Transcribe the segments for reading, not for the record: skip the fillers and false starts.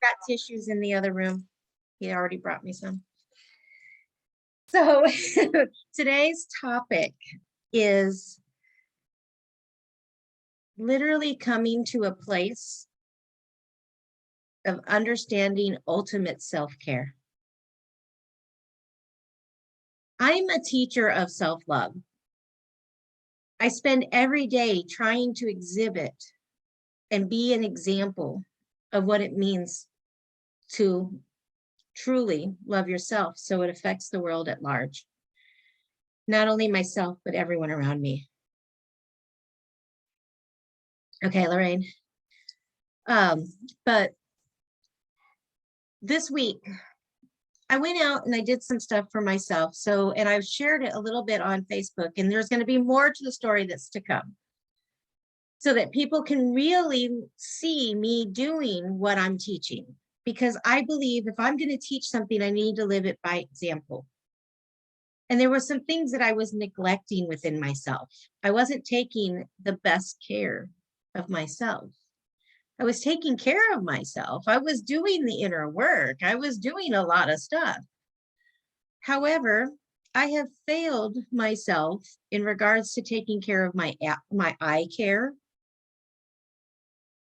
Got tissues in the other room. He already brought me some. So today's topic is literally coming to a place of understanding ultimate self-care. I'm a teacher of self-love. I spend every day trying to exhibit and be an example of what it means to truly love yourself so it affects the world at large. Not only myself, but everyone around me. Okay, Lorraine. But this week, I went out and I did some stuff for myself. So, and I've shared it a little bit on Facebook, and there's going to be more to the story that's to come, so that people can really see me doing what I'm teaching. Because I believe if I'm going to teach something, I need to live it by example. And there were some things that I was neglecting within myself. I wasn't taking the best care of myself. I was taking care of myself. I was doing the inner work. I was doing a lot of stuff. However, I have failed myself in regards to taking care of my eye care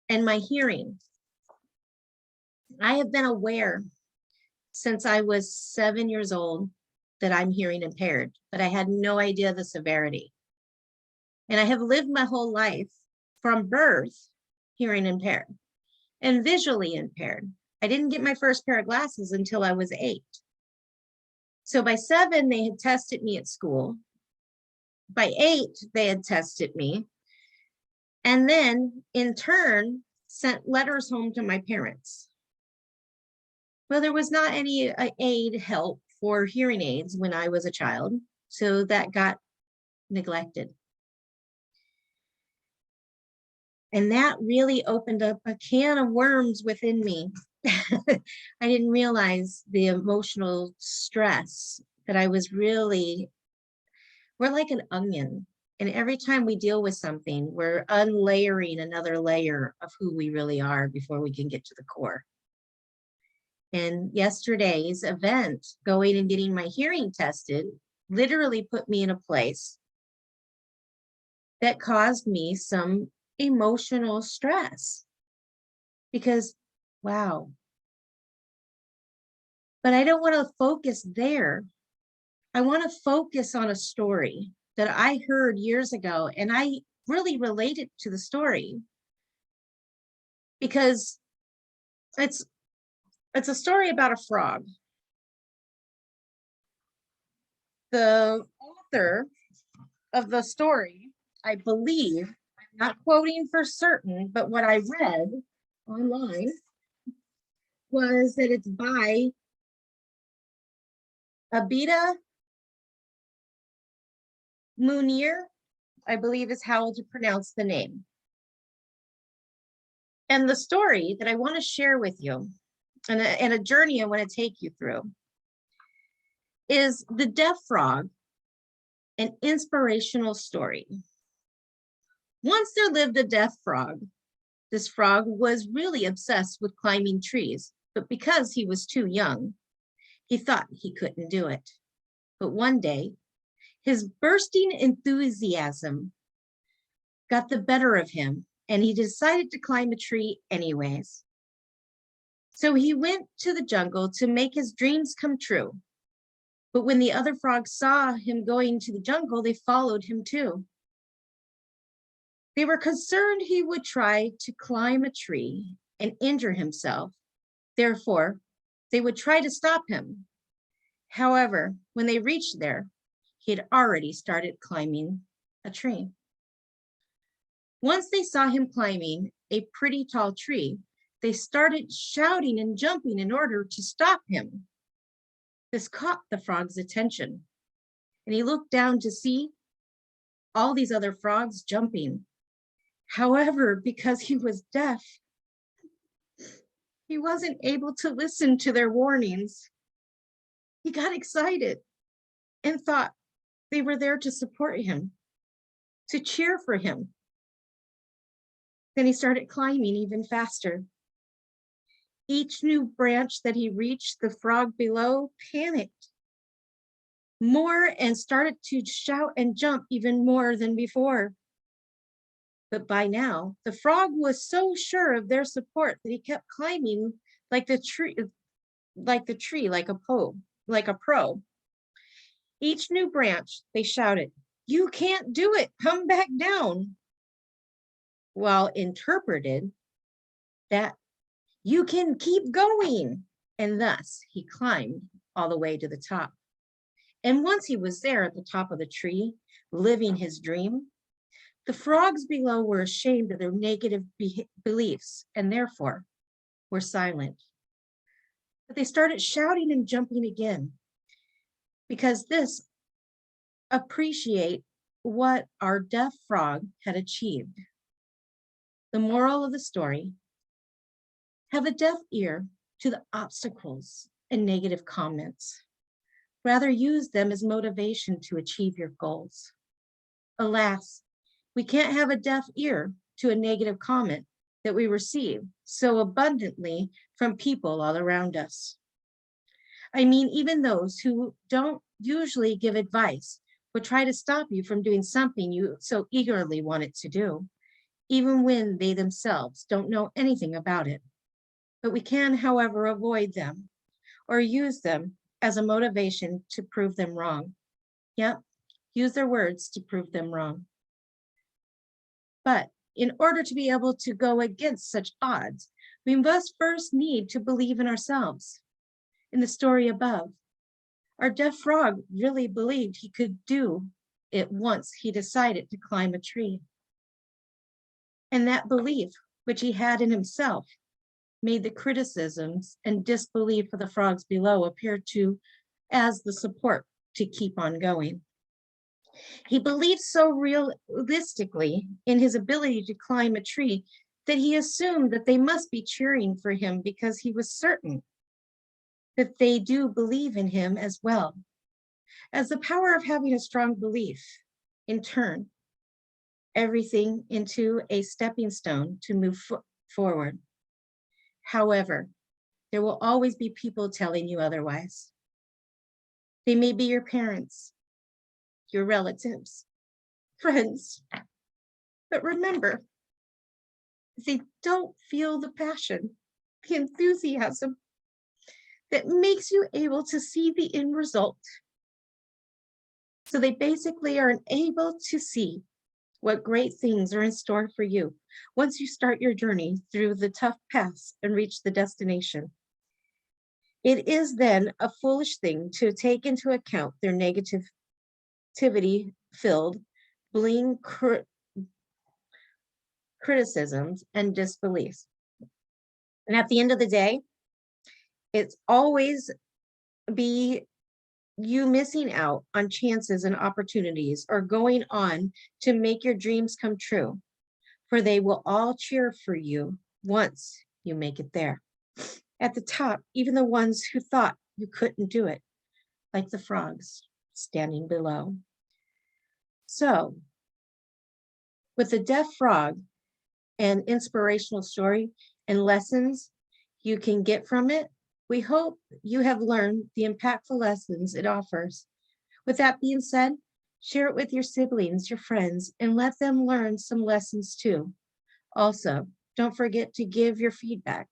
and my hearing. I have been aware since I was 7 years old that I'm hearing impaired, but I had no idea the severity. And I have lived my whole life from birth hearing impaired and visually impaired. I didn't get my first pair of glasses until I was 8. So by 7, they had tested me at school. By 8, they had tested me. And then in turn, sent letters home to my parents. Well, there was not any aid help for hearing aids when I was a child, so that got neglected. And that really opened up a can of worms within me. I didn't realize the emotional stress that I was really, we're like an onion. And every time we deal with something, we're unlayering another layer of who we really are before we can get to the core. And yesterday's event, going and getting my hearing tested, literally put me in a place that caused me some emotional stress. Because, wow. But I don't want to focus there. I want to focus on a story that I heard years ago, and I really related to the story because it's a story about a frog. The author of the story, I believe, I'm not quoting for certain, but what I read online was that it's by Abida Munir, I believe is how to pronounce the name. And the story that I want to share with you, and a journey I want to take you through, is The Deaf Frog, an inspirational story. Once there lived a deaf frog. This frog was really obsessed with climbing trees, but because he was too young, he thought he couldn't do it. But one day, his bursting enthusiasm got the better of him, and he decided to climb a tree anyways. So he went to the jungle to make his dreams come true. But when the other frogs saw him going to the jungle, they followed him too. They were concerned he would try to climb a tree and injure himself. Therefore, they would try to stop him. However, when they reached there, he had already started climbing a tree. Once they saw him climbing a pretty tall tree, they started shouting and jumping in order to stop him. This caught the frog's attention, and he looked down to see all these other frogs jumping. However, because he was deaf, he wasn't able to listen to their warnings. He got excited and thought they were there to support him, to cheer for him. Then he started climbing even faster. Each new branch that he reached, the frog below panicked more and started to shout and jump even more than before. But by now, the frog was so sure of their support that he kept climbing like the tree, like a pro. Each new branch, they shouted, "You can't do it, come back down." While interpreted that you can keep going. And thus he climbed all the way to the top. And once he was there at the top of the tree, living his dream, the frogs below were ashamed of their negative beliefs and therefore were silent. But they started shouting and jumping again because this appreciate what our deaf frog had achieved. The moral of the story: have a deaf ear to the obstacles and negative comments. Rather use them as motivation to achieve your goals. Alas, we can't have a deaf ear to a negative comment that we receive so abundantly from people all around us. I mean, even those who don't usually give advice will try to stop you from doing something you so eagerly wanted to do, even when they themselves don't know anything about it. But we can, however, avoid them or use them as a motivation to prove them wrong. Yep, use their words to prove them wrong. But in order to be able to go against such odds, we must first need to believe in ourselves. In the story above, our deaf frog really believed he could do it once he decided to climb a tree. And that belief, which he had in himself, made the criticisms and disbelief of the frogs below appear to as the support to keep on going. He believed so realistically in his ability to climb a tree that he assumed that they must be cheering for him because he was certain that they do believe in him as well. As the power of having a strong belief, in turn, everything into a stepping stone to move forward. However, there will always be people telling you otherwise. They may be your parents, your relatives, friends, but remember, they don't feel the passion, the enthusiasm that makes you able to see the end result. So they basically are unable to see what great things are in store for you once you start your journey through the tough paths and reach the destination. It is then a foolish thing to take into account their negativity-filled, bullying criticisms and disbeliefs. And at the end of the day, it's always be you missing out on chances and opportunities or going on to make your dreams come true, for they will all cheer for you once you make it there. At the top, even the ones who thought you couldn't do it, like the frogs standing below. So, with the deaf frog and inspirational story and lessons you can get from it, we hope you have learned the impactful lessons it offers. With that being said, share it with your siblings, your friends, and let them learn some lessons too. Also, don't forget to give your feedback,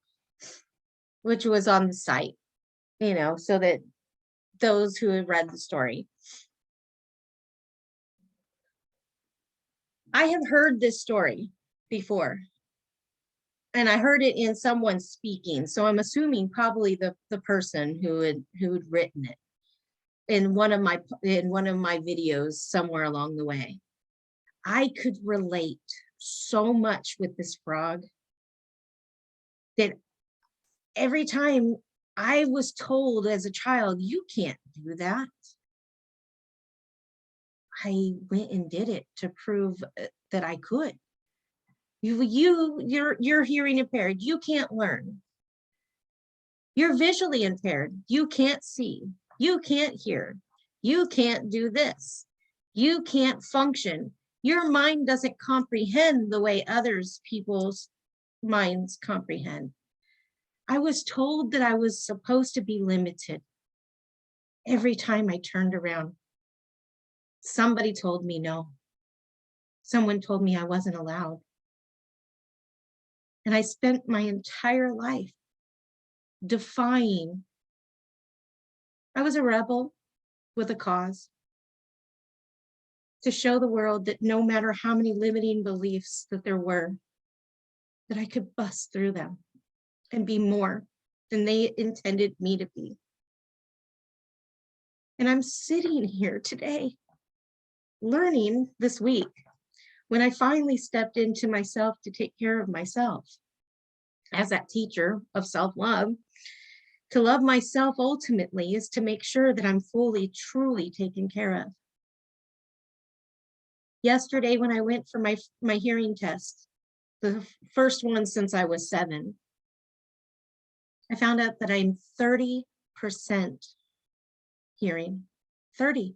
which was on the site, so that those who have read the story. I have heard this story before, and I heard it in someone speaking. So I'm assuming probably the person who had written it in one of my videos somewhere along the way. I could relate so much with this frog that every time I was told as a child, you can't do that, I went and did it to prove that I could. You're hearing impaired, you can't learn. You're visually impaired, you can't see, you can't hear, you can't do this, you can't function. Your mind doesn't comprehend the way others people's minds comprehend. I was told that I was supposed to be limited every time I turned around. Somebody told me no. Someone told me I wasn't allowed. And I spent my entire life defying. I was a rebel with a cause to show the world that no matter how many limiting beliefs that there were, that I could bust through them and be more than they intended me to be. And I'm sitting here today, learning this week, when I finally stepped into myself to take care of myself as that teacher of self-love. To love myself ultimately is to make sure that I'm fully, truly taken care of. Yesterday, when I went for my hearing test, the first one since I was 7, I found out that I'm 30% hearing. 30.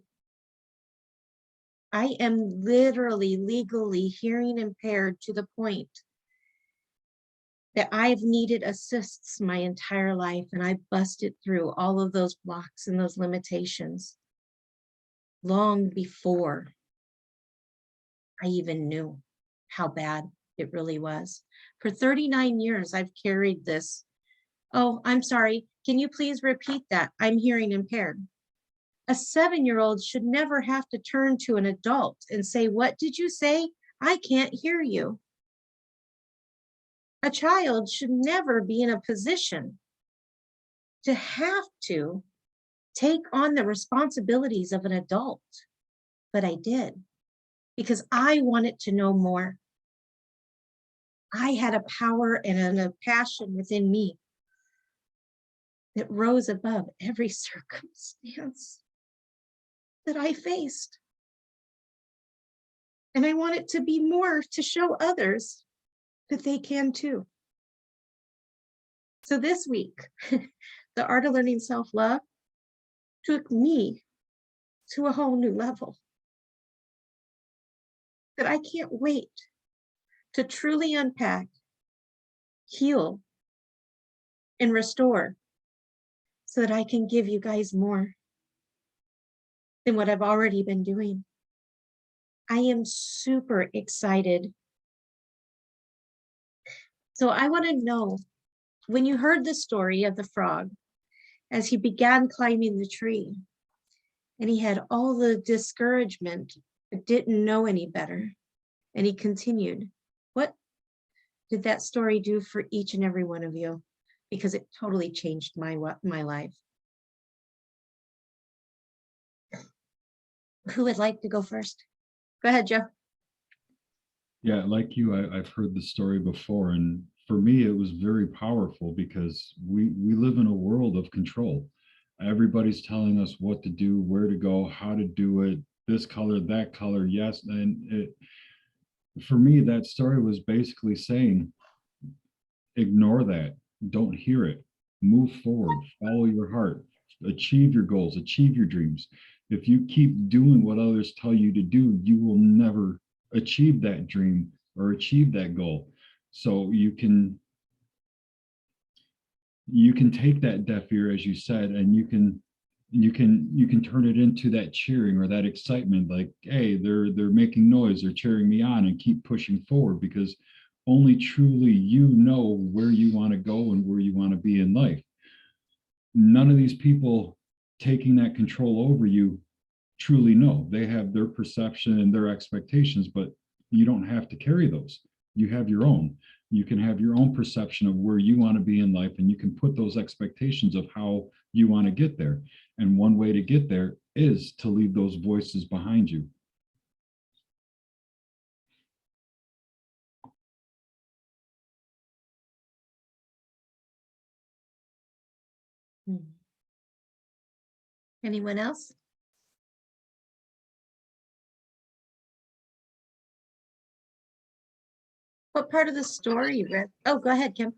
I am literally, legally hearing impaired to the point that I've needed assists my entire life, and I busted through all of those blocks and those limitations long before I even knew how bad it really was. For 39 years, I've carried this. Oh, I'm sorry. Can you please repeat that? I'm hearing impaired. A 7-year-old should never have to turn to an adult and say, what did you say? I can't hear you. A child should never be in a position to have to take on the responsibilities of an adult. But I did, because I wanted to know more. I had a power and a passion within me that rose above every circumstance that I faced. And I want it to be more to show others that they can too. So this week, the Art of Learning Self-Love took me to a whole new level that I can't wait to truly unpack, heal, and restore so that I can give you guys more than what I've already been doing. I am super excited. So I want to know, when you heard the story of the frog, as he began climbing the tree, and he had all the discouragement, but didn't know any better, and he continued, what did that story do for each and every one of you? Because it totally changed my life. Who would like to go first? Go ahead, Joe. Yeah, like you, I've heard the story before, and for me, it was very powerful because we live in a world of control. Everybody's telling us what to do, where to go, how to do it, this color, that color, yes. And for me, that story was basically saying, ignore that, don't hear it, move forward, follow your heart, achieve your goals, achieve your dreams. If you keep doing what others tell you to do, you will never achieve that dream or achieve that goal. So you can take that deaf ear, as you said, and you can turn it into that cheering or that excitement, like, hey, they're making noise, they're cheering me on, and keep pushing forward, because only truly you know where you want to go and where you want to be in life. None of these people taking that control over you truly know. They have their perception and their expectations, but you don't have to carry those. You have your own. You can have your own perception of where you want to be in life, and you can put those expectations of how you want to get there. And one way to get there is to leave those voices behind you. Anyone else? What part of the story you read? Oh, go ahead, Kim.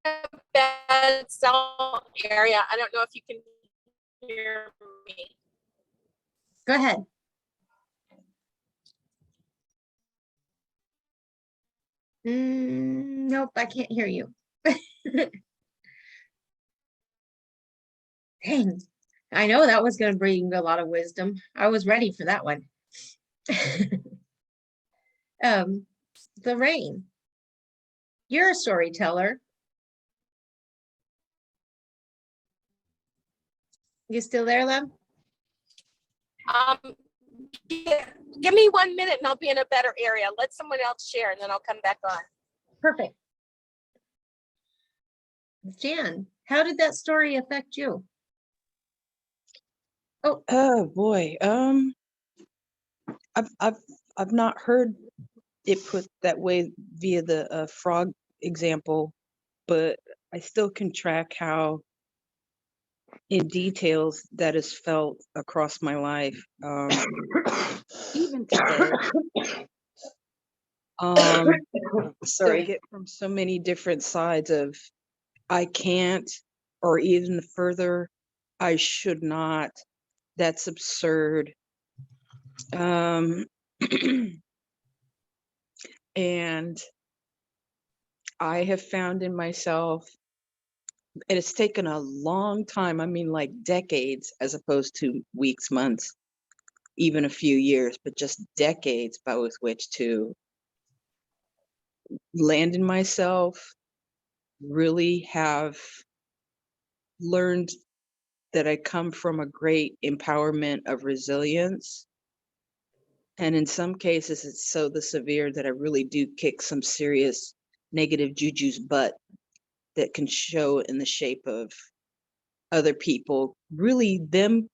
I'm in a bad sound area. I don't know if you can hear me. Go ahead. Nope, I can't hear you. Dang, I know that was gonna bring a lot of wisdom. I was ready for that one. Um, Lorraine, you're a storyteller. You still there, love? Um, give me 1 minute and I'll be in a better area. Let someone else share and then I'll come back on. Perfect. Jan, how did that story affect you? Oh boy. I've not heard it put that way via the frog example, but I still can track how in details that is felt across my life. Even today. Still Sorry. get from so many different sides of I can't, or even further, I should not. That's absurd. And I have found in myself, and it's taken a long time, I mean like decades as opposed to weeks, months, even a few years, but just decades by with which to land in myself, really have learned that I come from a great empowerment of resilience. And in some cases, it's so the severe that I really do kick some serious negative juju's butt that can show in the shape of other people, really them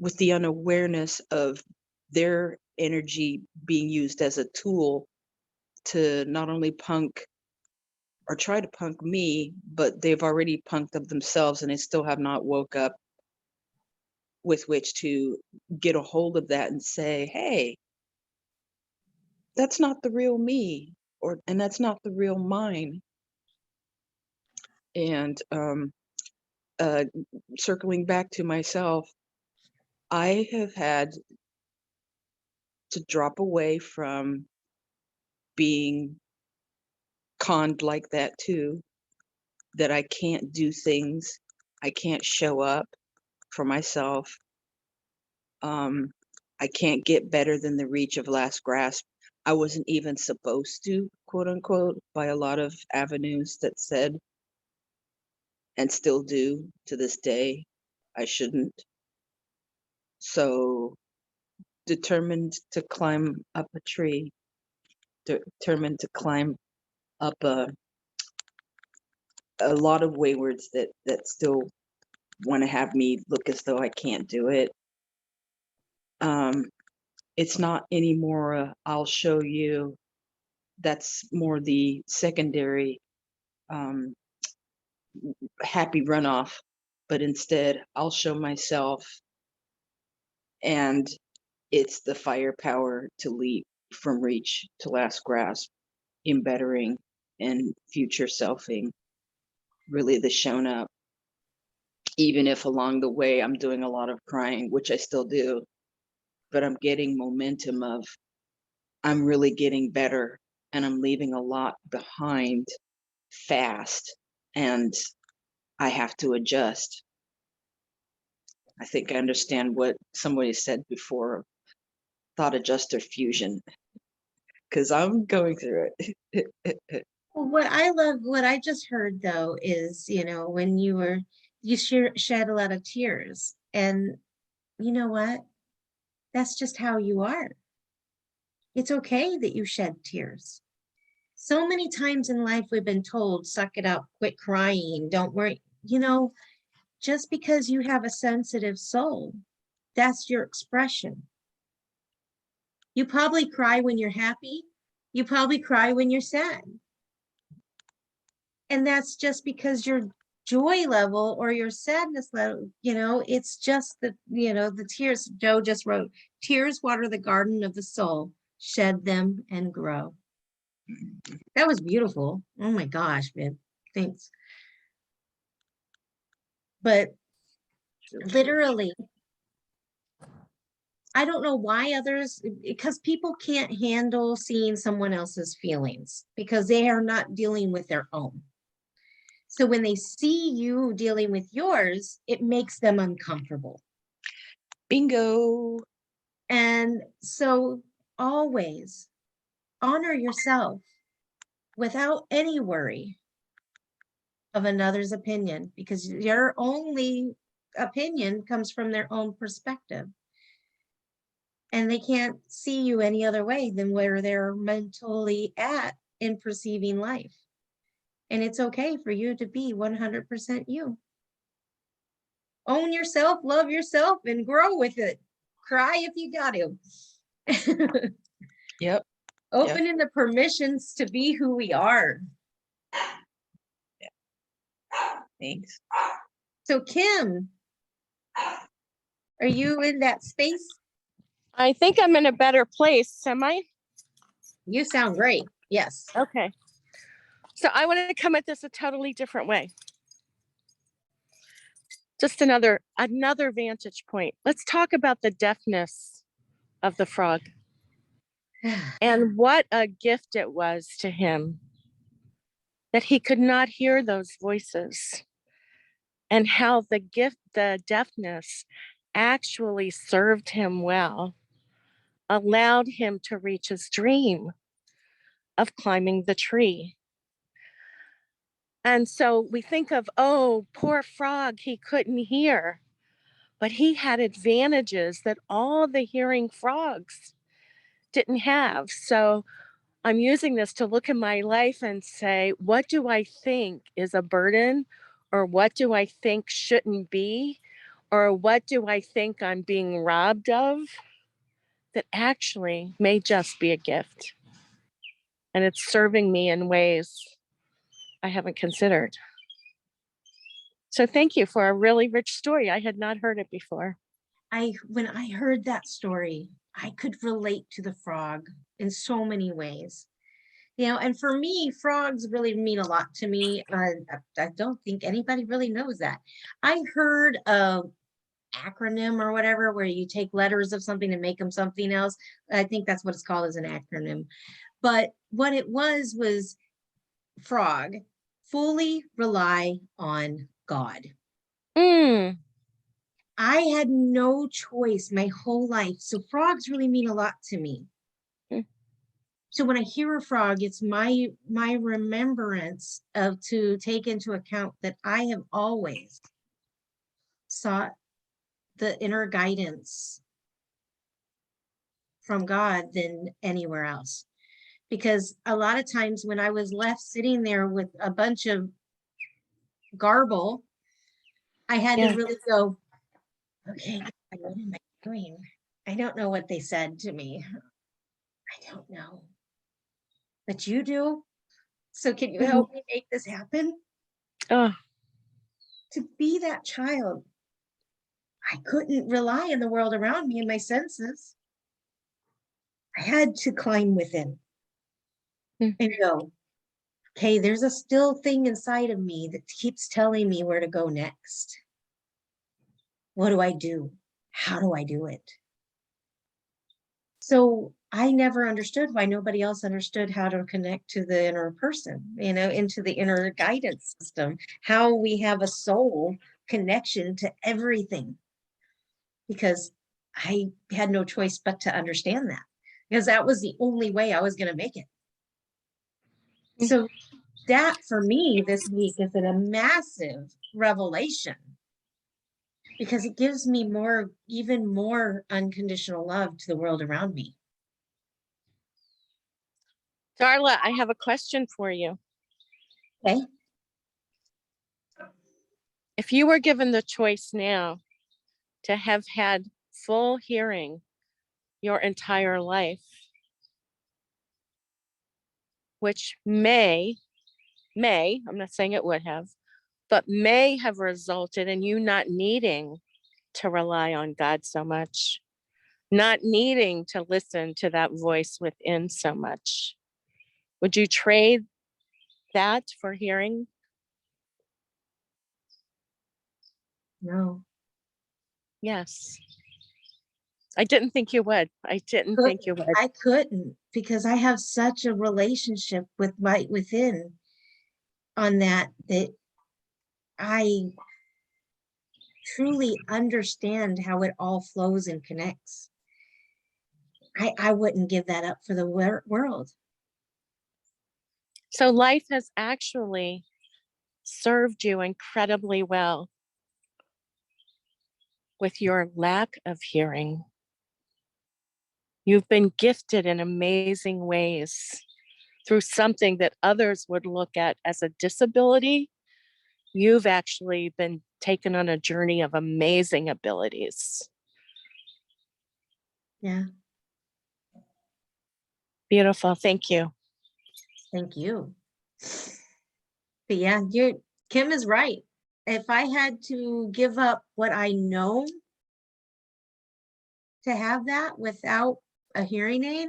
with the unawareness of their energy being used as a tool to not only punk or try to punk me, but they've already punked up themselves and they still have not woke up with which to get a hold of that and say, hey, that's not the real me, and that's not the real mine. And circling back to myself, I have had to drop away from being conned like that too, that I can't do things, I can't show up for myself. I can't get better than the reach of last grasp. I wasn't even supposed to, quote unquote, by a lot of avenues that said, and still do to this day, I shouldn't. So determined to climb up a tree, determined to climb up a lot of waywards that still want to have me look as though I can't do it. It's not anymore I'll show you. That's more the secondary happy runoff, but instead I'll show myself, and it's the firepower to leap from reach to last grasp, in bettering and future selfing, really the shown up. Even if along the way I'm doing a lot of crying, which I still do, but I'm getting momentum of I'm really getting better and I'm leaving a lot behind fast, and I have to adjust. I think I understand what somebody said before, thought adjuster fusion, because I'm going through it. Well, what I love, what I just heard though, is, when you shed a lot of tears, and you know what? That's just how you are. It's okay that you shed tears. So many times in life we've been told, suck it up, quit crying, don't worry. Just because you have a sensitive soul, that's your expression. You probably cry when you're happy. You probably cry when you're sad. And that's just because your joy level or your sadness level, it's just the tears. Joe just wrote, tears water the garden of the soul, shed them and grow. That was beautiful. Oh my gosh, man. Thanks. But literally, I don't know why others, because people can't handle seeing someone else's feelings because they are not dealing with their own. So when they see you dealing with yours, it makes them uncomfortable. Bingo. And so always honor yourself without any worry of another's opinion, because your only opinion comes from their own perspective. And they can't see you any other way than where they're mentally at in perceiving life. And it's okay for you to be 100% you. Own yourself, love yourself, and grow with it. Cry if you got to. Yep. Opening the permissions to be who we are. Thanks. So Kim, are you in that space? I think I'm in a better place. Am I? You sound great. Yes. Okay. So I want to come at this a totally different way. Just another vantage point. Let's talk about the deafness of the frog and what a gift it was to him that he could not hear those voices, and how the deafness actually served him well, allowed him to reach his dream of climbing the tree. And so we think of, oh, poor frog, he couldn't hear. But he had advantages that all the hearing frogs didn't have. So I'm using this to look at my life and say, what do I think is a burden? Or what do I think shouldn't be? Or what do I think I'm being robbed of that actually may just be a gift? And it's serving me in ways I haven't considered. So thank you for a really rich story. I had not heard it before. When I heard that story, I could relate to the frog in so many ways. You know, and for me, frogs really mean a lot to me. I don't think anybody really knows that. I heard a acronym or whatever, where you take letters of something and make them something else. I think that's what it's called, as an acronym. But what it was frog, fully rely on God. Mm. I had no choice my whole life. So frogs really mean a lot to me. Mm. So when I hear a frog, it's my remembrance of to take into account that I have always sought the inner guidance from God than anywhere else. Because a lot of times when I was left sitting there with a bunch of garble, I had Yeah. to really go, okay, what am I doing? I don't know what they said to me. I don't know. But you do. So can you help me make this happen? Oh, To be that child, I couldn't rely on the world around me and my senses. I had to climb within Mm. and go, okay, there's a still thing inside of me that keeps telling me where to go next. What do I do? How do I do it? So I never understood why nobody else understood how to connect to the inner person, into the inner guidance system, how we have a soul connection to everything. Because I had no choice but to understand that, because that was the only way I was going to make it. So that for me this week is a massive revelation, because it gives me even more unconditional love to the world around me. Darla, I have a question for you. Okay. If you were given the choice now to have had full hearing your entire life, which may, I'm not saying it would have, but may have resulted in you not needing to rely on God so much, not needing to listen to that voice within so much, would you trade that for hearing? No. Yes. I didn't think you would. I didn't think you would. I couldn't, because I have such a relationship with my within on that I truly understand how it all flows and connects. I wouldn't give that up for the world. So life has actually served you incredibly well with your lack of hearing. You've been gifted in amazing ways through something that others would look at as a disability. You've actually been taken on a journey of amazing abilities. Yeah, Beautiful. Thank you. thank you. But yeah, Kim is right. If I had to give up what I know to have that without a hearing aid,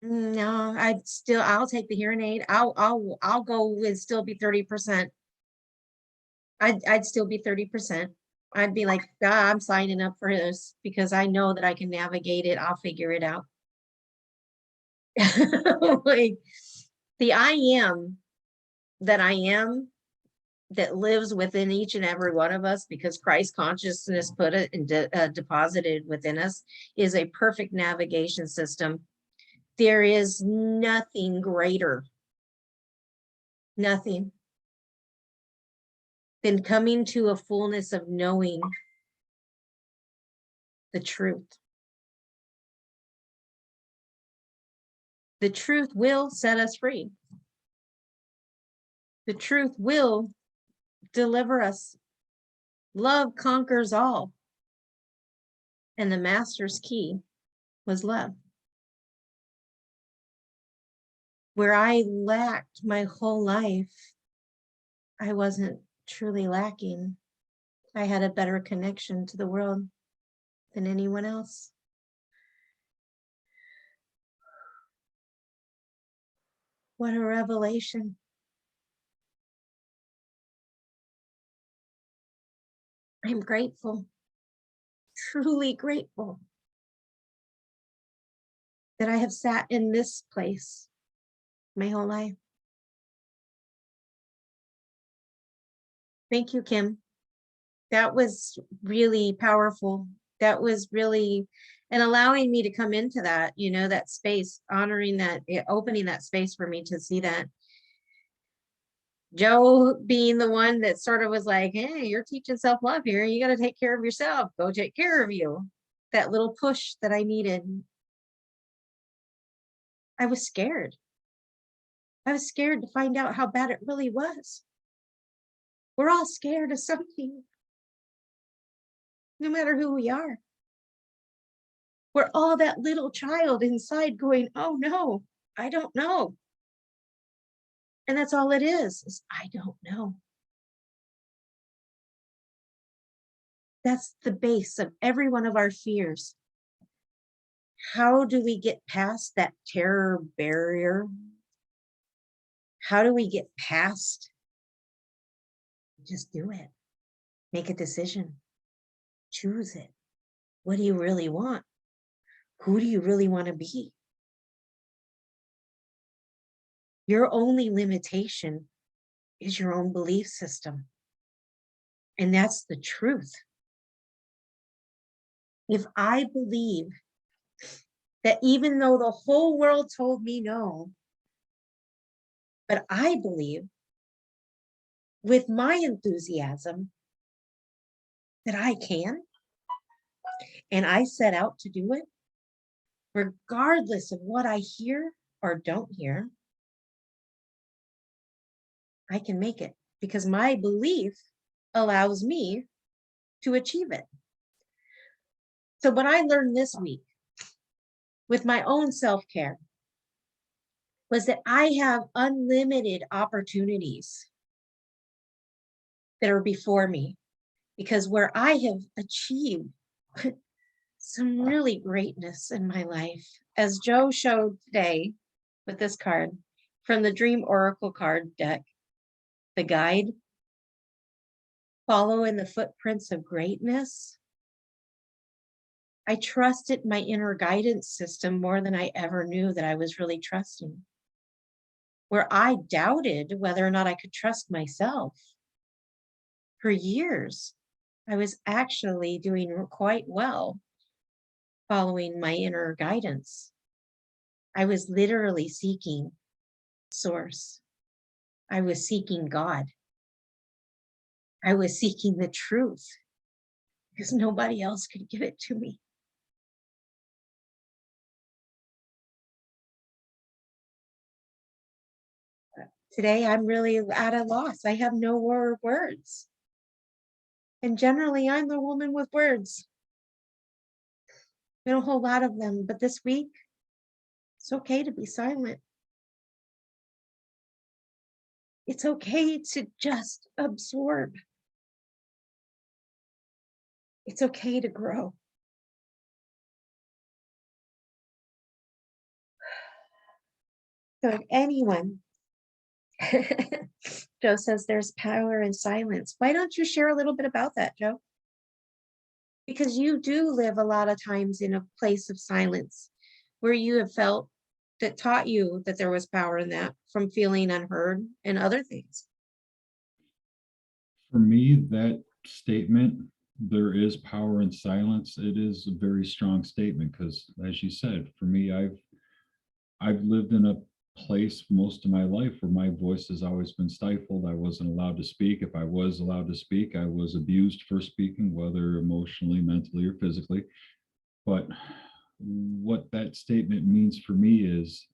no, I'll take the hearing aid. I'll go and still be 30%. I'd still be 30%. I'd be like, "Ah, I'm signing up for this because I know that I can navigate it. I'll figure it out." Like the I am that lives within each and every one of us, because Christ consciousness put it and deposited within us, is a perfect navigation system. There is nothing greater, nothing, than coming to a fullness of knowing the truth. The truth will set us free. The truth will deliver us. Love conquers all. And the master's key was love. Where I lacked my whole life, I wasn't truly lacking. I had a better connection to the world than anyone else. What a revelation. I'm grateful, truly grateful, that I have sat in this place my whole life. Thank you, Kim. That was really powerful. That was really, and allowing me to come into that, that space, honoring that, opening that space for me to see that. Joe being the one that sort of was like, "Hey, you're teaching self-love here. You got to take care of yourself. Go take care of you." That little push that I needed. I was scared. I was scared to find out how bad it really was. We're all scared of something, no matter who we are. We're all that little child inside going, "Oh no, I don't know." And that's all it is I don't know. That's the base of every one of our fears. How do we get past that terror barrier? How do we get past? Just do it. Make a decision. Choose it. What do you really want? Who do you really want to be? Your only limitation is your own belief system. And that's the truth. If I believe that even though the whole world told me no, but I believe with my enthusiasm that I can, and I set out to do it, regardless of what I hear or don't hear, I can make it, because my belief allows me to achieve it. So what I learned this week with my own self-care was that I have unlimited opportunities that are before me, because where I have achieved some really greatness in my life, as Joe showed today with this card from the Dream Oracle card deck, the guide, follow in the footprints of greatness. I trusted my inner guidance system more than I ever knew that I was really trusting. Where I doubted whether or not I could trust myself for years, I was actually doing quite well following my inner guidance. I was literally seeking source. I was seeking God. I was seeking the truth because nobody else could give it to me. Today, I'm really at a loss. I have no more words. And generally, I'm the woman with words. Been a whole lot of them, but this week, it's okay to be silent. It's okay to just absorb. It's okay to grow. So if anyone, Joe says there's power in silence. Why don't you share a little bit about that, Joe? Because you do live a lot of times in a place of silence where you have felt that taught you that there was power in that from feeling unheard and other things. For me, that statement, there is power in silence, it is a very strong statement because, as you said, for me, I've lived in a place most of my life where my voice has always been stifled. I wasn't allowed to speak. If I was allowed to speak, I was abused for speaking, whether emotionally, mentally, or physically. But what that statement means for me is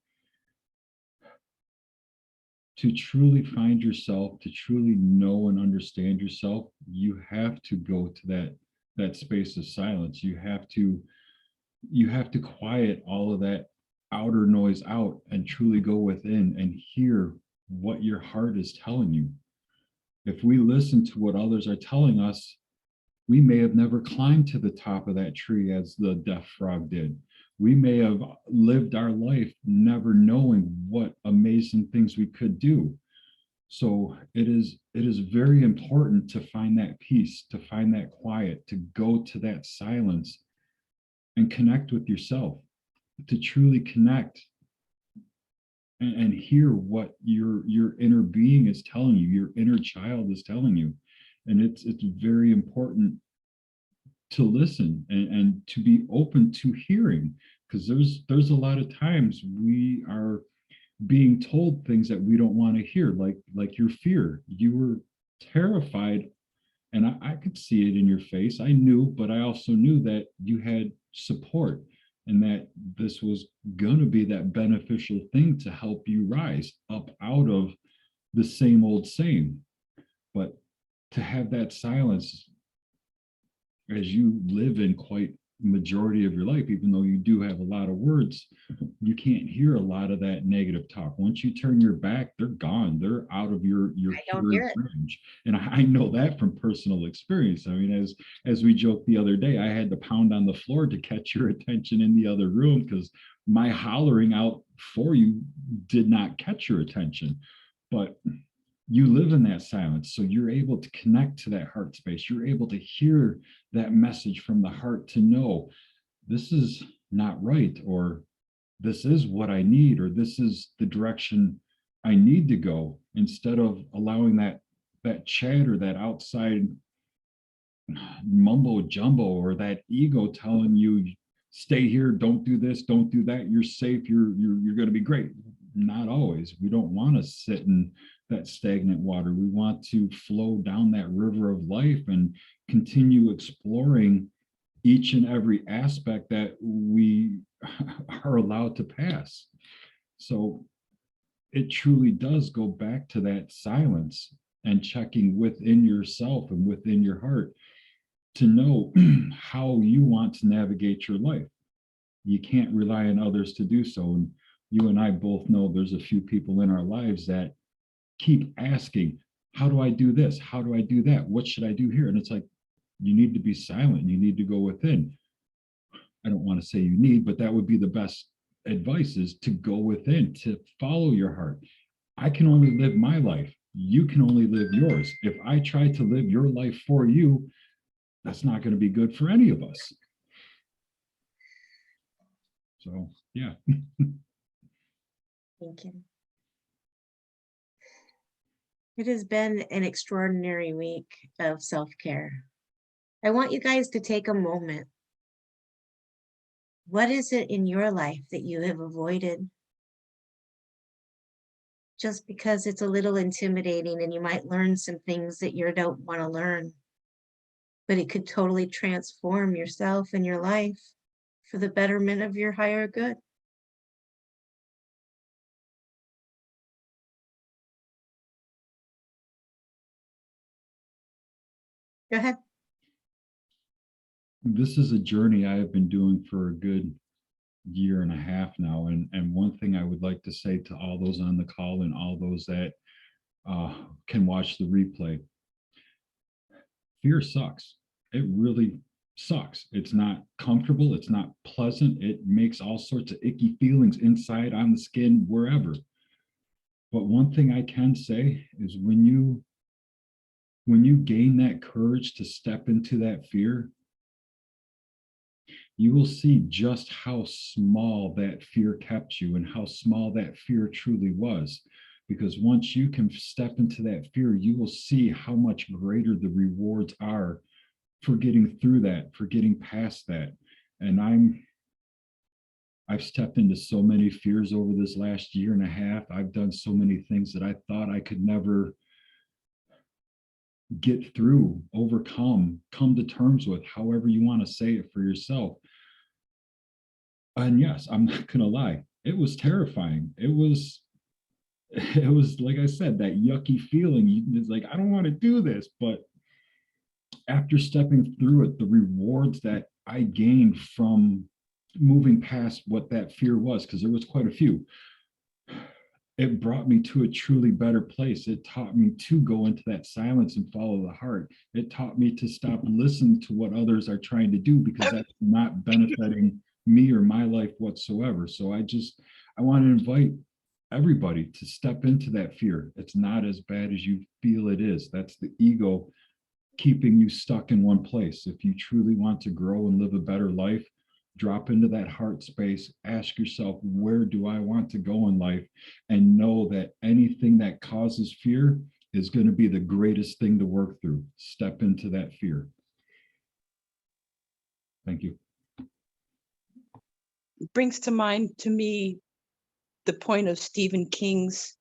to truly find yourself, to truly know and understand yourself, you have to go to that space of silence. You have to quiet all of that outer noise out and truly go within and hear what your heart is telling you. If we listen to what others are telling us, we may have never climbed to the top of that tree as the deaf frog did. We may have lived our life never knowing what amazing things we could do. So it is very important to find that peace, to find that quiet, to go to that silence and connect with yourself, to truly connect and hear what your inner being is telling you, your inner child is telling you. And it's very important to listen and to be open to hearing, because there's a lot of times we are being told things that we don't want to hear, like your fear. You were terrified, and I could see it in your face. I knew, but I also knew that you had support and that this was going to be that beneficial thing to help you rise up out of the same old same. But to have that silence as you live in quite majority of your life, even though you do have a lot of words, you can't hear a lot of that negative talk. Once you turn your back, they're gone. They're out of your I don't hear it. range. And I know that from personal experience. I mean, as we joked the other day, I had to pound on the floor to catch your attention in the other room because my hollering out for you did not catch your attention. But you live in that silence, so you're able to connect to that heart space. You're able to hear that message from the heart to know this is not right, or this is what I need, or this is the direction I need to go, instead of allowing that chatter, that outside mumbo jumbo, or that ego telling you, stay here, don't do this, don't do that, you're safe, you're going to be great. Not always. We don't want to sit in that stagnant water. We want to flow down that river of life and continue exploring each and every aspect that we are allowed to pass. So it truly does go back to that silence and checking within yourself and within your heart to know how you want to navigate your life. You can't rely on others to do so. And you and I both know there's a few people in our lives that keep asking, how do I do this? How do I do that? What should I do here? And it's like, you need to be silent. You need to go within. I don't want to say you need, but that would be the best advice, is to go within, to follow your heart. I can only live my life. You can only live yours. If I try to live your life for you, that's not going to be good for any of us. So, yeah. Thank you. It has been an extraordinary week of self-care. I want you guys to take a moment. What is it in your life that you have avoided just because it's a little intimidating and you might learn some things that you don't want to learn, but it could totally transform yourself and your life for the betterment of your higher good? Go ahead. This is a journey I have been doing for a good year and a half now. And one thing I would like to say to all those on the call and all those that can watch the replay, fear sucks. It really sucks. It's not comfortable. It's not pleasant. It makes all sorts of icky feelings inside, on the skin, wherever. But one thing I can say is when you gain that courage to step into that fear, you will see just how small that fear kept you and how small that fear truly was. Because once you can step into that fear, you will see how much greater the rewards are for getting through that, for getting past that. And I've stepped into so many fears over this last year and a half. I've done so many things that I thought I could never get through, overcome, come to terms with, however you want to say it for yourself. And yes, I'm not gonna lie, it was terrifying. It was like I said, that yucky feeling. It's like, I don't want to do this. But after stepping through it, the rewards that I gained from moving past what that fear was, because there was quite a few, it brought me to a truly better place. It taught me to go into that silence and follow the heart. It taught me to stop listening to what others are trying to do, because that's not benefiting me or my life whatsoever. So I want to invite everybody to step into that fear. It's not as bad as you feel it is. That's the ego keeping you stuck in one place. If you truly want to grow and live a better life, drop into that heart space, ask yourself, where do I want to go in life? And know that anything that causes fear is going to be the greatest thing to work through. Step into that fear. Thank you. It brings to mind to me the point of Stephen King's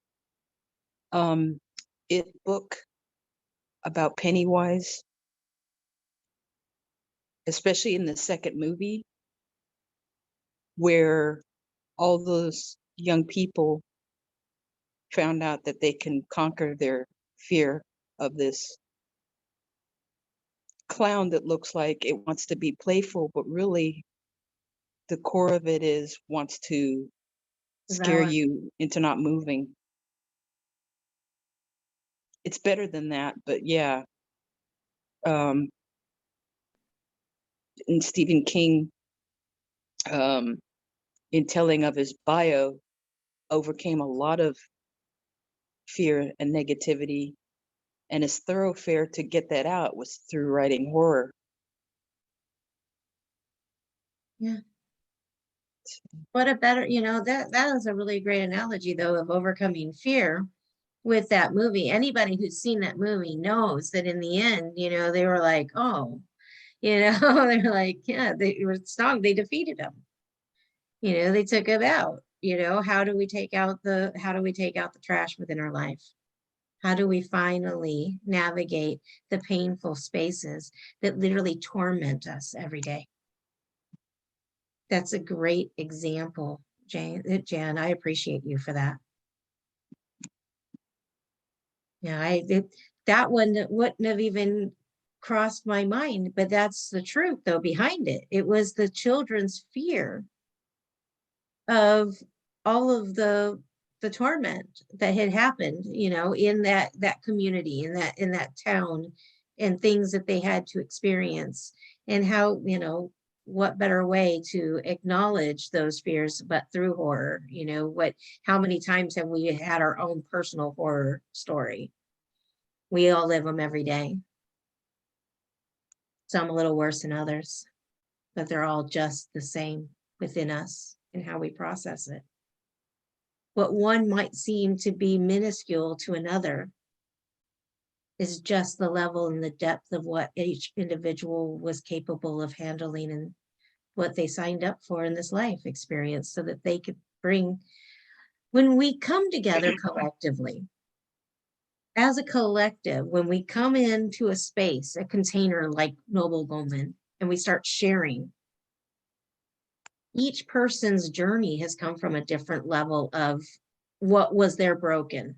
It book about Pennywise, especially in the second movie, where all those young people found out that they can conquer their fear of this clown that looks like it wants to be playful, but really the core of it is wants to scare Devour. you into not moving. It's better than that, but yeah. And Stephen King, in telling of his bio, overcame a lot of fear and negativity, and his thoroughfare to get that out was through writing horror. Yeah. What a better, that is a really great analogy though of overcoming fear with that movie. Anybody who's seen that movie knows that in the end, they were like, oh, they're like, yeah, they were strong. They defeated him. They took him out. How do we take out the trash within our life? How do we finally navigate the painful spaces that literally torment us every day? That's a great example, Jan. I appreciate you for that. Yeah, that one wouldn't have even crossed my mind, but that's the truth though behind it. It was the children's fear of all of the torment that had happened, in that community, in that town, and things that they had to experience, and how, what better way to acknowledge those fears but through horror. How many times have we had our own personal horror story? We all live them every day. Some a little worse than others, but they're all just the same within us. and how we process it. What one might seem to be minuscule to another is just the level and the depth of what each individual was capable of handling and what they signed up for in this life experience, so that they could bring, when we come together collectively, as a collective, when we come into a space, a container like Noble Goldman, and we start sharing, each person's journey has come from a different level of what was their broken.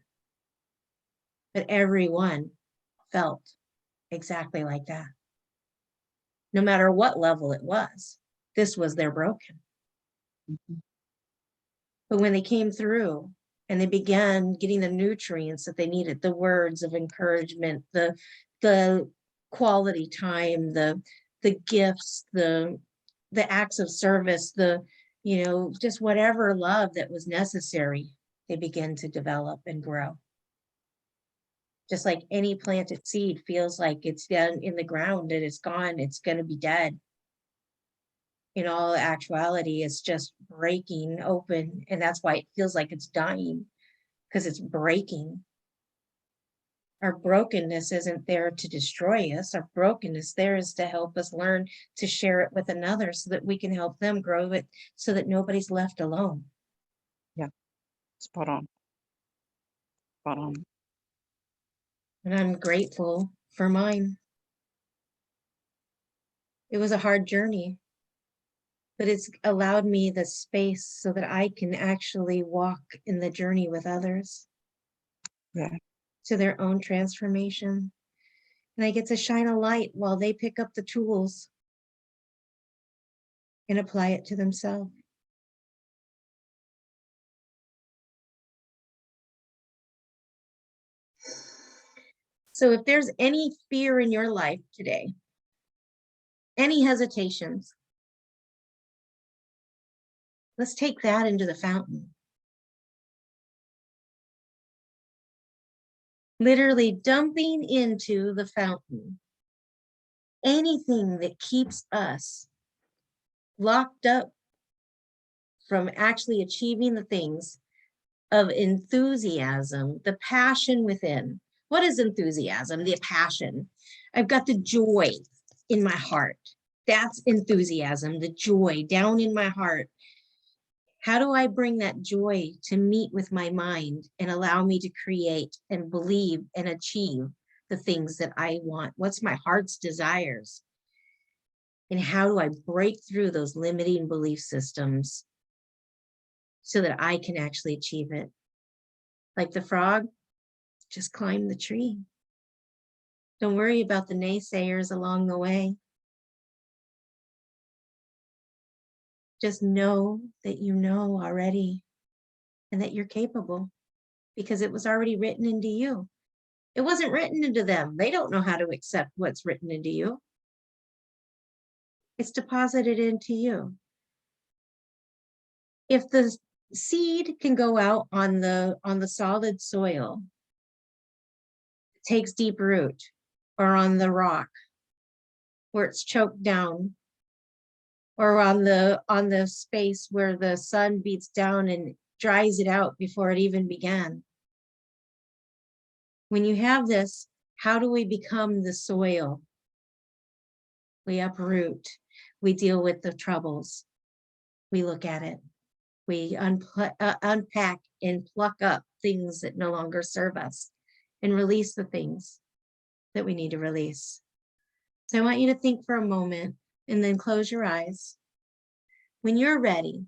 But everyone felt exactly like that. No matter what level it was, this was their broken. But when they came through and they began getting the nutrients that they needed, the words of encouragement, the quality time, the gifts, the acts of service, just whatever love that was necessary, they begin to develop and grow. Just like any planted seed feels like it's down in the ground and it's gone, it's going to be dead. In all actuality, it's just breaking open. And that's why it feels like it's dying, because it's breaking. Our brokenness isn't there to destroy us. Our brokenness there is to help us learn to share it with another so that we can help them grow it, so that nobody's left alone. Yeah, spot on. Spot on. And I'm grateful for mine. It was a hard journey, but it's allowed me the space so that I can actually walk in the journey with others. Yeah. To their own transformation. And I get to shine a light while they pick up the tools and apply it to themselves. So if there's any fear in your life today, any hesitations, let's take that into the fountain. Literally dumping into the fountain anything that keeps us locked up from actually achieving the things of enthusiasm, the passion within. What is enthusiasm? The passion. I've got the joy in my heart. That's enthusiasm, the joy down in my heart. How do I bring that joy to meet with my mind and allow me to create and believe and achieve the things that I want? What's my heart's desires? And how do I break through those limiting belief systems so that I can actually achieve it? Like the frog, just climb the tree. Don't worry about the naysayers along the way. Just know that you know already and that you're capable, because it was already written into you. It wasn't written into them. They don't know how to accept what's written into you. It's deposited into you. If the seed can go out on the solid soil, it takes deep root, or on the rock where it's choked down, or on the space where the sun beats down and dries it out before it even began. When you have this, how do we become the soil? We uproot, we deal with the troubles, we look at it, we unpack and pluck up things that no longer serve us and release the things that we need to release. So I want you to think for a moment and then close your eyes. When you're ready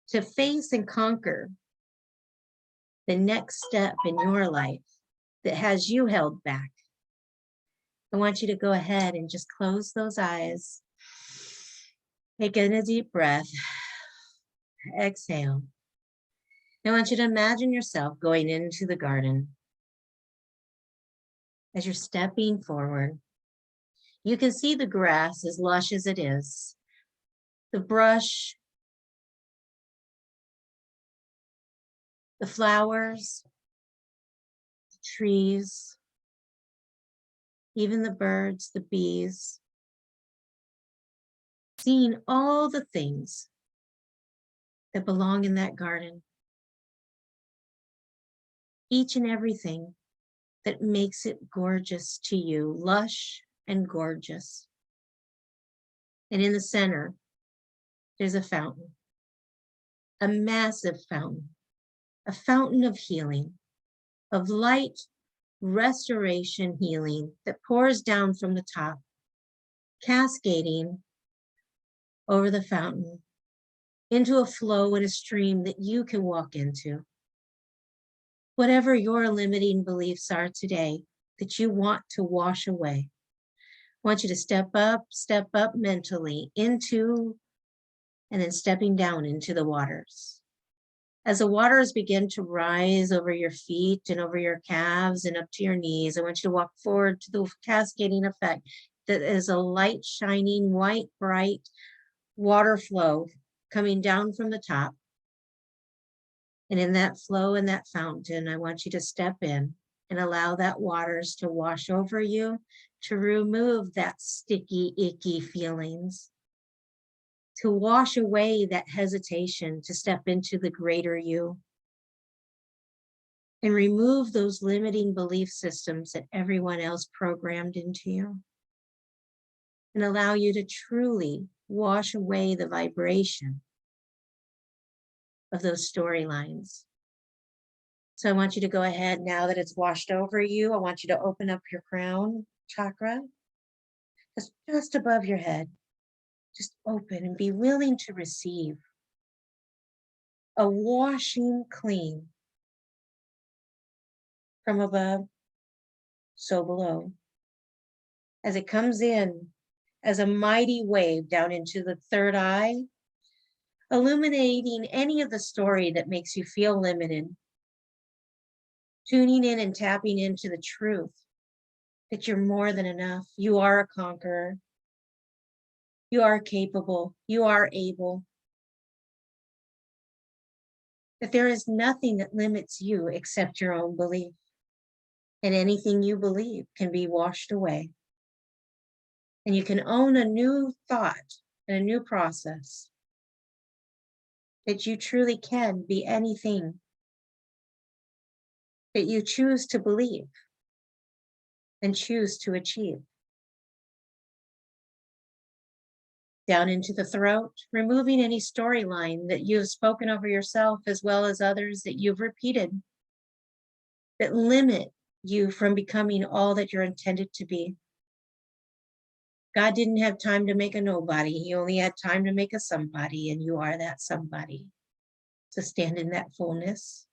to face and conquer the next step in your life that has you held back, I want you to go ahead and just close those eyes. Take in a deep breath. Exhale. I want you to imagine yourself going into the garden. As you're stepping forward, you can see the grass as lush as it is. The brush, the flowers, the trees, even the birds, the bees. Seeing all the things that belong in that garden. Each and everything that makes it gorgeous to you, lush and gorgeous. And in the center, there's a fountain, a massive fountain, a fountain of healing, of light, restoration healing that pours down from the top, cascading over the fountain into a flow and a stream that you can walk into. Whatever your limiting beliefs are today that you want to wash away, I want you to step up mentally into, and then stepping down into the waters. As the waters begin to rise over your feet and over your calves and up to your knees, I want you to walk forward to the cascading effect that is a light, shining, white, bright water flow coming down from the top. And in that flow, in that fountain, I want you to step in and allow that waters to wash over you, to remove that sticky, icky feelings, to wash away that hesitation to step into the greater you, and remove those limiting belief systems that everyone else programmed into you, and allow you to truly wash away the vibration of those storylines. So I want you to go ahead, now that it's washed over you, I want you to open up your crown chakra, just above your head. Just open and be willing to receive a washing clean from above, so below, as it comes in as a mighty wave down into the third eye, illuminating any of the story that makes you feel limited, tuning in and tapping into the truth that you're more than enough. You are a conqueror. You are capable. You are able. That there is nothing that limits you except your own belief. And anything you believe can be washed away. And you can own a new thought and a new process. That you truly can be anything that you choose to believe and choose to achieve. Down into the throat, removing any storyline that you have spoken over yourself as well as others that you've repeated that limit you from becoming all that you're intended to be. God didn't have time to make a nobody. He only had time to make a somebody, and you are that somebody. So stand in that fullness.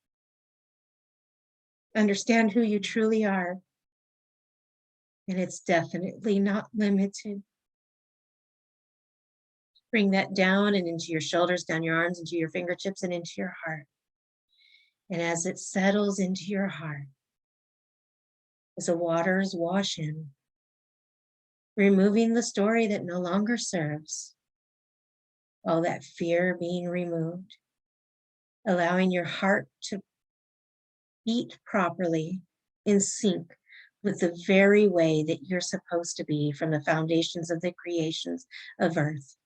Understand who you truly are. And it's definitely not limited. Bring that down and into your shoulders, down your arms, into your fingertips, and into your heart. And as it settles into your heart, as the waters wash in, removing the story that no longer serves, all that fear being removed, allowing your heart to beat properly in sync with the very way that you're supposed to be from the foundations of the creations of earth.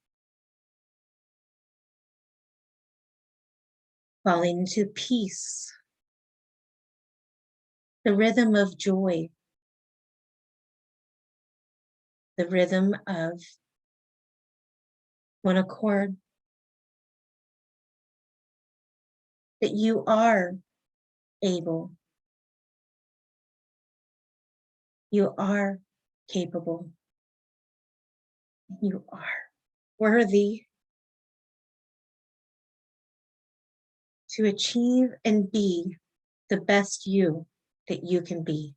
Falling into peace, the rhythm of joy, the rhythm of one accord, that you are able, you are capable, you are worthy to achieve and be the best you that you can be,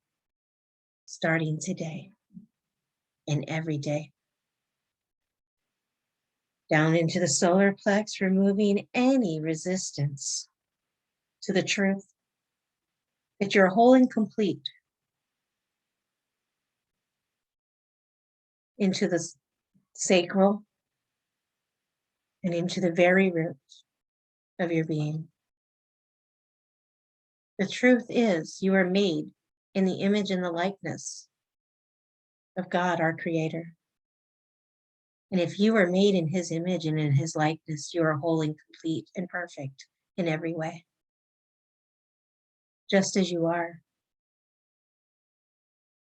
starting today and every day. Down into the solar plex, removing any resistance to the truth that you're whole and complete, into the sacral and into the very root of your being. The truth is, you are made in the image and the likeness of God, our Creator. And if you are made in his image and in his likeness, you are whole and complete and perfect in every way, just as you are,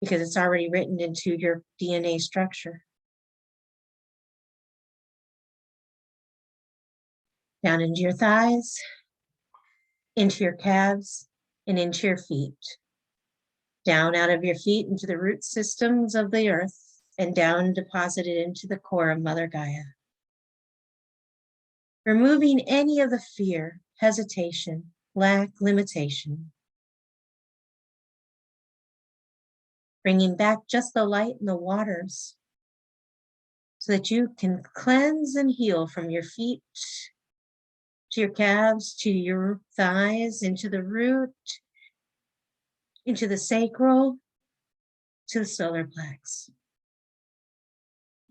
because it's already written into your DNA structure. Down into your thighs, into your calves, and into your feet. Down out of your feet into the root systems of the earth, and down deposited into the core of Mother Gaia. Removing any of the fear, hesitation, lack, limitation. Bringing back just the light and the waters so that you can cleanse and heal from your feet to your calves, to your thighs, into the root, into the sacral, to the solar plex.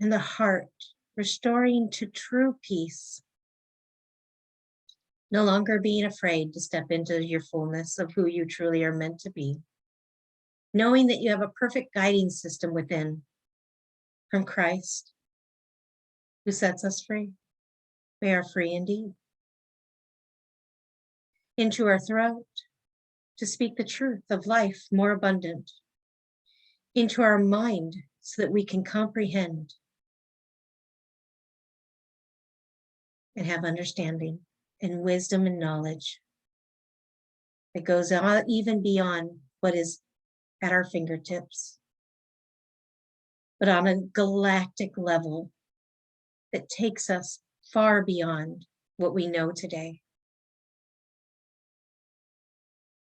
And the heart, restoring to true peace. No longer being afraid to step into your fullness of who you truly are meant to be. Knowing that you have a perfect guiding system within from Christ, who sets us free. We are free indeed. Into our throat, to speak the truth of life more abundant. Into our mind, so that we can comprehend and have understanding and wisdom and knowledge that goes on even beyond what is at our fingertips, but on a galactic level that takes us far beyond what we know today.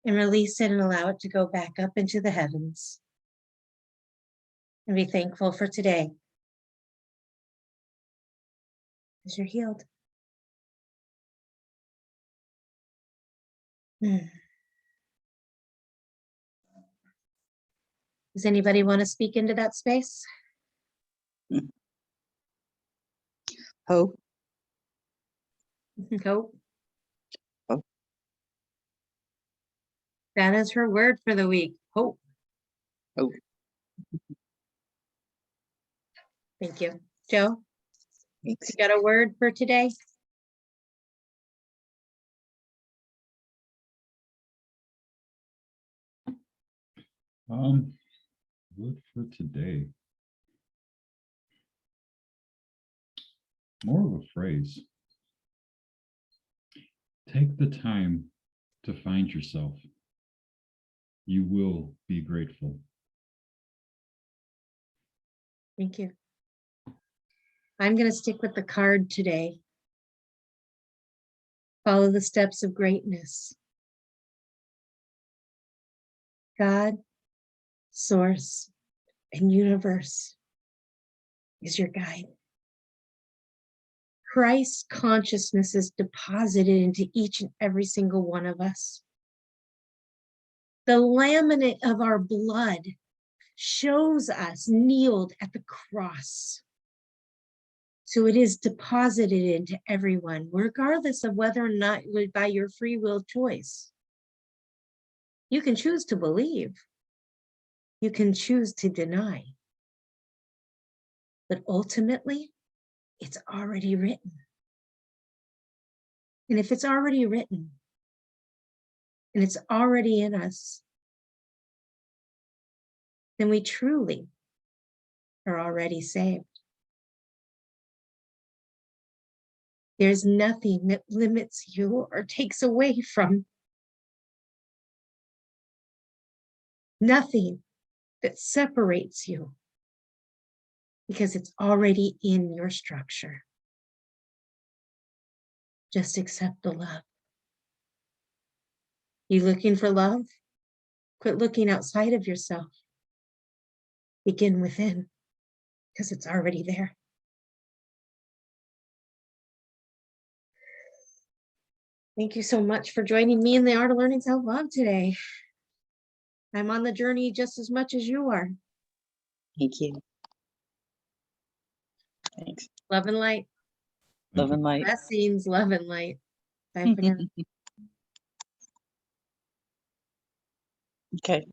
And release it and allow it to go back up into the heavens. And be thankful for today as you're healed. Does anybody want to speak into that space? Hope. Hope. Hope. That is her word for the week. Hope. Hope. Thank you. Joe, Thanks. you got a word for today? Word for today. More of a phrase. Take the time to find yourself. You will be grateful. Thank you. I'm going to stick with the card today. Follow the steps of greatness. God, source, and universe is your guide. Christ's consciousness is deposited into each and every single one of us. The laminate of our blood shows us kneeled at the cross. So it is deposited into everyone, regardless of whether or not it was by your free will choice. You can choose to believe. You can choose to deny. But ultimately, it's already written. And if it's already written, and it's already in us, then we truly are already saved. There's nothing that limits you or takes away from. Nothing that separates you, because it's already in your structure. Just accept the love. You looking for love? Quit looking outside of yourself. Begin within, because it's already there. Thank you so much for joining me in the Art of Learning Self-Love today. I'm on the journey just as much as you are. Thank you. Thanks. Love and light. Thank Love you. and light. Blessings, love and light. Bye for now. Okay.